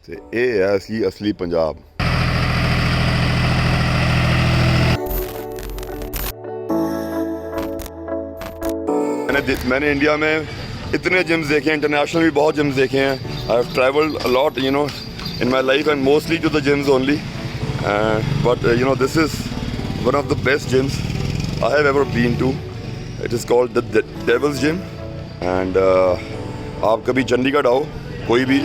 ਤੇ ਇਹ ਹੈ ਸੀ असली पंजाब। मैंने इंडिया में इतने जिम्स देखे हैं, इंटरनेशनल भी बहुत जिम्स देखे हैं। I have travelled a lot in my life and mostly to the gyms only, but this is one of the best gyms I have ever been to. It is called the Devil's Gym and आप कभी चंडीगढ़ आओ, कोई भी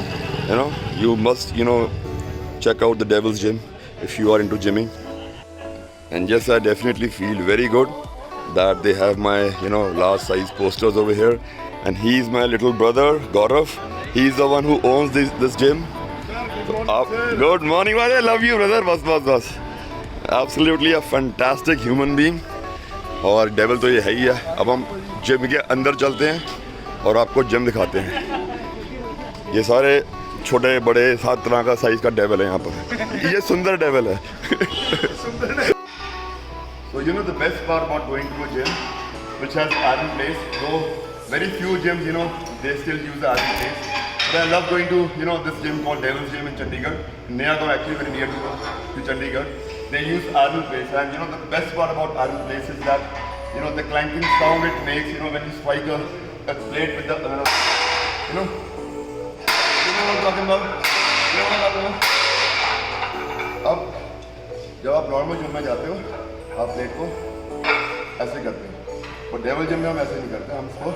you must check out the Devil's Gym if you are into gymming. And yes, I definitely feel very good that they have my large size posters over here, and he is my little brother Gaurav. He is the one who owns this gym. So, good morning brother, I love you brother, bas absolutely a fantastic human being. और devil तो ये है ही है। अब हम gym के अंदर चलते हैं और आपको जिम दिखाते हैं। ये सारे छोटे बड़े 7 तरह का साइज का डेविल है यहाँ पर। ये सुंदर डेविल है। So the best part about going to a gym which has iron plates, though very few gyms they still use the iron plates, but I love going to this gym called Devil's Gym in Chandigarh. Nayagaon, actually very near to Chandigarh. They use iron plates, and the best part about iron plates is that the clanking sound it makes when you strike a plate with the अब जब आप normal gym में जाते हो आप plate को ऐसे करते हो, और डेविल जिम में हम ऐसे नहीं करते, हम इसको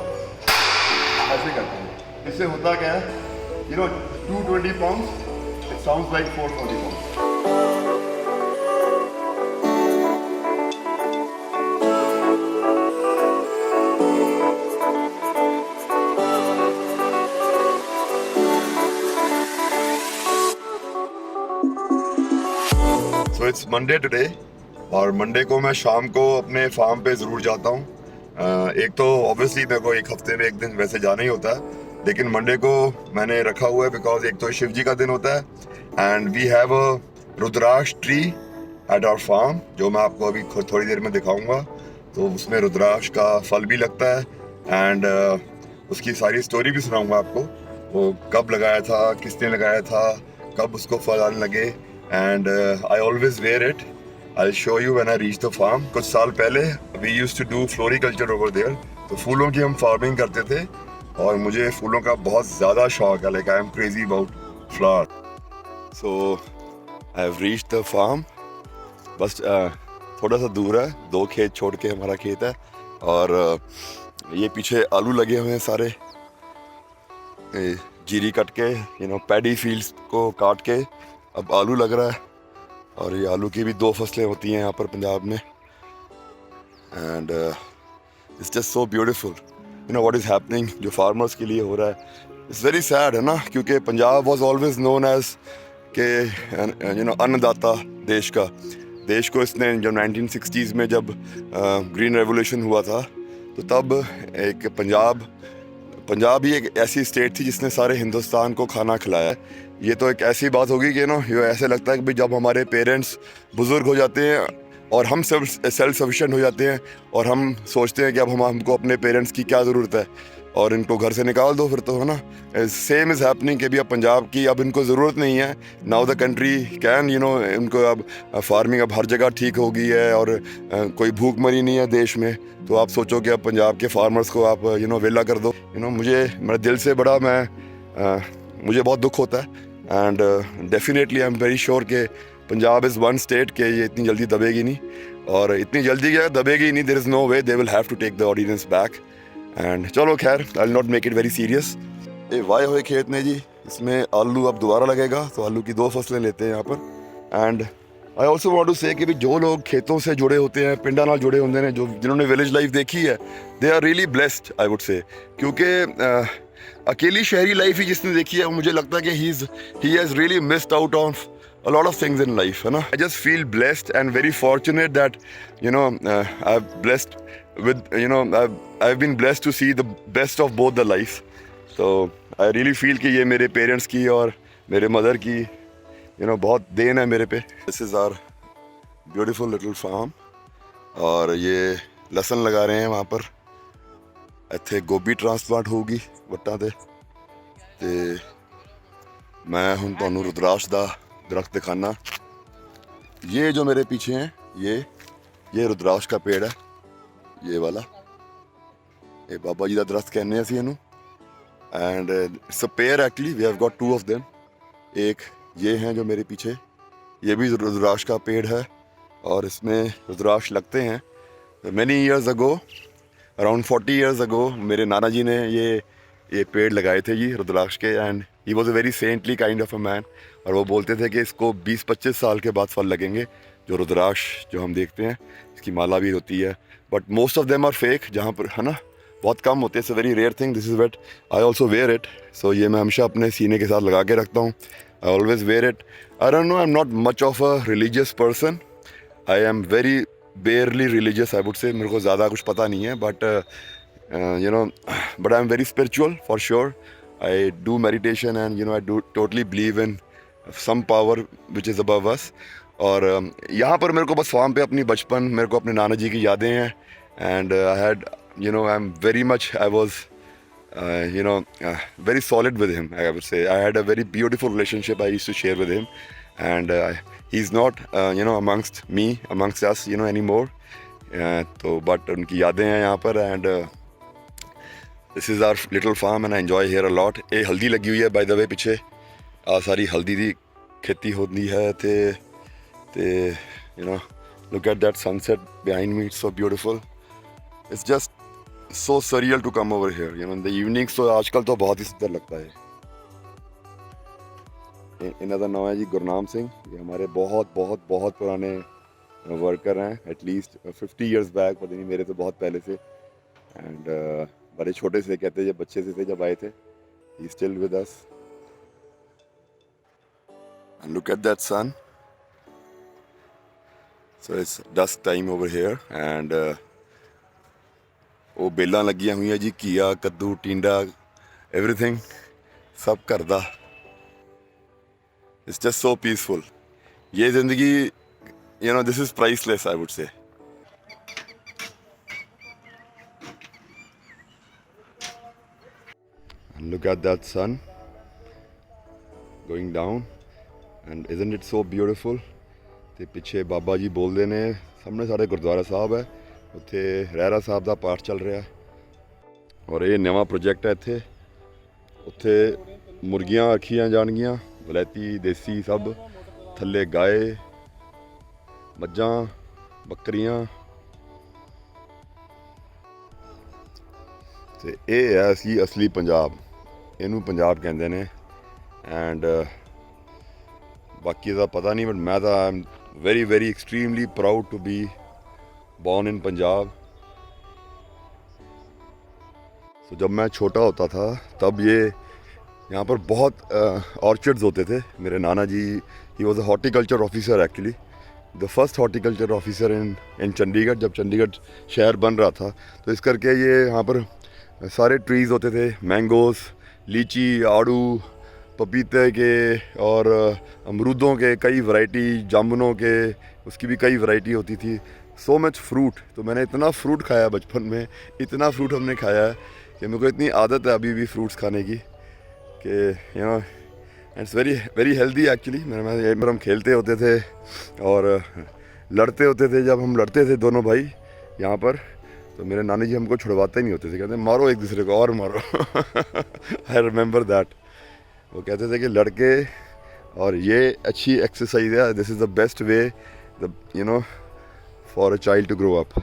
ऐसे करते हैं। इससे होता क्या है 220 pounds it sounds like 440 pounds. So it's Monday today, और मंडे को मैं शाम को अपने फार्म पे ज़रूर जाता हूँ। एक तो ऑब्वियसली मेरे को एक हफ्ते में एक दिन वैसे जाना ही होता है, लेकिन मंडे को मैंने रखा हुआ है बिकॉज एक तो शिव जी का दिन होता है and we have a rudraksha tree at our farm, जो मैं आपको अभी थोड़ी देर में दिखाऊंगा। तो उसमें रुद्राक्ष का फल भी लगता है एंड उसकी सारी स्टोरी भी सुनाऊंगा आपको, वो कब लगाया था, किसने लगाया था, कब उसको फल आने लगे। And I always wear it. I'll show you when I reach the farm. कुछ साल पहले we used to do floriculture over there. तो फूलों की हम फार्मिंग करते थे और मुझे फूलों का बहुत ज़्यादा शौक है। Like I am crazy about flower. So I have reached the farm. बस थोड़ा सा दूर है, 2 खेत छोड़ के हमारा खेत है, और ये पीछे आलू लगे हुए हैं सारे, जीरी कट के पैडी फील्ड्स को काट के अब आलू लग रहा है। और ये आलू की भी 2 फसलें होती हैं यहाँ पर पंजाब में, and it's just so beautiful what is happening, जो फार्मर्स के लिए हो रहा है। इट्स वेरी सैड है ना, क्योंकि Punjab was always known as के अन्नदाता देश का। देश को इसने जब 1960s में जब ग्रीन रेवोल्यूशन हुआ था, तो तब एक पंजाब ही एक ऐसी स्टेट थी जिसने सारे हिंदुस्तान को खाना खिलाया। ये तो एक ऐसी बात होगी कि ये ऐसे लगता है कि भाई जब हमारे पेरेंट्स बुज़ुर्ग हो जाते हैं और हम सब सेल्फ सफिशिएंट हो जाते हैं और हम सोचते हैं कि अब हमको अपने पेरेंट्स की क्या ज़रूरत है और इनको घर से निकाल दो, फिर तो है ना। सेम इज़ हैपनिंग कि भी अब पंजाब की अब इनको ज़रूरत नहीं है। नाउ द कंट्री कैन इनको अब फार्मिंग अब हर जगह ठीक हो गई है और कोई भूखमरी नहीं है देश में। तो आप सोचो कि अब पंजाब के फार्मर्स को आप वेला कर दो। मुझे मेरे दिल से बड़ा मुझे बहुत दुख होता है, and definitely I am very sure कि पंजाब इज़ वन स्टेट के ये इतनी जल्दी दबेगी नहीं, और इतनी जल्दी क्या दबेगी नहीं, there is no way, they will have to take the ordinance back. And चलो खैर, I will not make it very serious. ये वाए हुए खेत में जी, इसमें आलू अब दोबारा लगेगा, तो आलू की 2 फसलें लेते हैं यहाँ पर। And I also want to say कि भी जो लोग खेतों से जुड़े होते हैं, पिंडा नाल जुड़े होते हैं, जिन्होंने विलेज लाइफ देखी है, they are really blessed I would say. क्योंकि अकेली शहरी लाइफ ही जिसने देखी है, मुझे लगता है कि he has really missed out on a lot of things in life, है ना। I just feel blessed and very fortunate that I've blessed with I've been blessed to see the best of both the life. So I really feel कि ये मेरे parents की और मेरे mother की बहुत देन है मेरे पे। This is our beautiful little farm, और ये लहसुन लगा रहे हैं वहाँ पर। ਇੱਥੇ गोभी ट्रांसप्लांट होगी वट्टां ते मैं हूँ ਤੁਹਾਨੂੰ रुद्राक्ष ਦਾ दरख्त दिखाना। ये जो मेरे पीछे हैं ये रुद्राक्ष का पेड़ है, ये वाला, ये बाबा जी का दरख्त कहने ਅਸੀਂ ਇਹਨੂੰ। And it's a pair actually, we have got 2 of them. एक ये हैं जो मेरे पीछे, ये भी रुद्राक्ष का पेड़ है और इसमें रुद्राक्ष लगते हैं। Many years ago, around 40 years ago, मेरे नाना जी ने ये पेड़ लगाए थे जी रुद्राक्ष के। And he was a very saintly kind of a man, और वो बोलते थे कि इसको 20-25 साल के बाद फल लगेंगे। जो रुद्राक्ष जो हम देखते हैं, इसकी माला भी होती है, but most of them are fake, जहाँ पर है ना बहुत कम होते हैं। It's a very rare thing, this is what I also wear it. So ये मैं हमेशा अपने सीने के साथ लगा के रखता हूँ। I always wear it. I don't know, I am not much of a religious person, I am very बेयरली religious I would से। मेरे को ज़्यादा कुछ पता नहीं है, but you know, but I'm very spiritual for sure. I do meditation and I do totally believe in some power which is above us. और यहाँ पर मेरे को बस फार्म पे अपनी बचपन, मेरे को अपने नाना जी की यादें हैं। And I had I'm very much, I was very solid with him, I would say. I had a very beautiful relationship I used to share with him, and he's not amongst us anymore. तो but उनकी यादें हैं यहाँ पर। And this is our little farm and I enjoy here a lot. ये हल्दी लगी हुई है बाय द वे, पिछे आ सारी हल्दी दी खेती होती है। ते look at that sunset behind me, it's so beautiful. It's just so surreal to come over here in the evenings. तो आजकल तो बहुत ही सुंदर लगता है। इनका नाम है जी गुरनाम सिंह। ये हमारे बहुत बहुत बहुत पुराने वर्कर हैं, एटलीस्ट 50 ईयर्स बैक, पता नहीं मेरे तो बहुत पहले से। एंड बड़े छोटे से कहते जब बच्चे से थे जब आए थे। He still with us. And look at that sun. So it's dusk time over here. And वो बेलां लगियां हुई है जी, घिया, कद्दू, टिंडा, एवरीथिंग सब घर दा। It's just so peaceful. ये जिंदगी this is priceless I would से। Look at that sun going down, and isn't it so beautiful? ਤੇ ਪਿੱਛੇ ਬਾਬਾ ਜੀ ਬੋਲਦੇ ਨੇ। ਸਾਹਮਣੇ ਸਾਡੇ ਗੁਰਦੁਆਰਾ ਸਾਹਿਬ ਹੈ, ਉੱਥੇ ਰਹਿਰਾ ਸਾਹਿਬ ਦਾ ਪਾਠ ਚੱਲ ਰਿਹਾ। ਔਰ ਇਹ ਨਵਾਂ ਪ੍ਰੋਜੈਕਟ ਹੈ ਇੱਥੇ। ਉੱਥੇ ਮੁਰਗੀਆਂ ਰੱਖੀਆਂ ਜਾਣਗੀਆਂ, ਵਲੈਤੀ, ਦੇਸੀ ਸਭ। ਥੱਲੇ ਗਾਏ, ਮੱਝਾਂ, ਬੱਕਰੀਆਂ। ਤੇ ਇਹ ਹੈ ਅਸੀਂ ਅਸਲੀ ਪੰਜਾਬ, ਇਹਨੂੰ ਪੰਜਾਬ ਕਹਿੰਦੇ ਨੇ। ਐਂਡ ਬਾਕੀ ਦਾ ਪਤਾ ਨਹੀਂ, ਬਟ ਮੈਂ ਤਾਂ I am very very extremely proud to be born in Punjab. तो जब मैं छोटा होता था तब ये यहाँ पर बहुत ऑर्चर्ड्स होते थे। मेरे नाना जी, he was a horticulture officer actually, the first horticulture officer in Chandigarh, जब चंडीगढ़ शहर बन रहा था। तो इस करके ये यहाँ पर सारे ट्रीज़ होते थे, मैंगोस, लीची, आड़ू, पपीते के और अमरूदों के कई वैरायटी, जामुनों के उसकी भी कई वैरायटी होती थी। So much fruit. तो मैंने इतना फ्रूट खाया बचपन में, इतना फ्रूट हमने खाया है कि मेरे को इतनी आदत है अभी भी फ्रूट्स खाने की कि it's very very healthy actually. मेरे हम खेलते होते थे और लड़ते होते थे। जब हम लड़ते थे दोनों भाई यहाँ पर, तो मेरे नानी जी हमको छुड़वाते नहीं होते थे, कहते मारो एक दूसरे को और मारो। I remember that. वो कहते थे कि लड़के, और ये अच्छी एक्सरसाइज है, this is the best way for a child to grow up.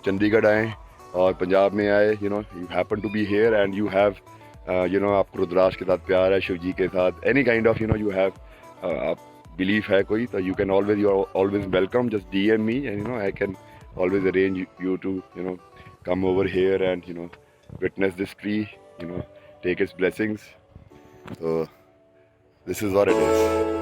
Chandigarh आए और पंजाब में आए, you happen to be here and you have आपको रुद्राक्ष के साथ प्यार है, शिव जी के साथ, any kind of you have आप बिलीफ है कोई, तो you can always, you are always welcome. Just DM me and I can always arrange you to come over here and witness this tree, take its blessings. So this is what it is.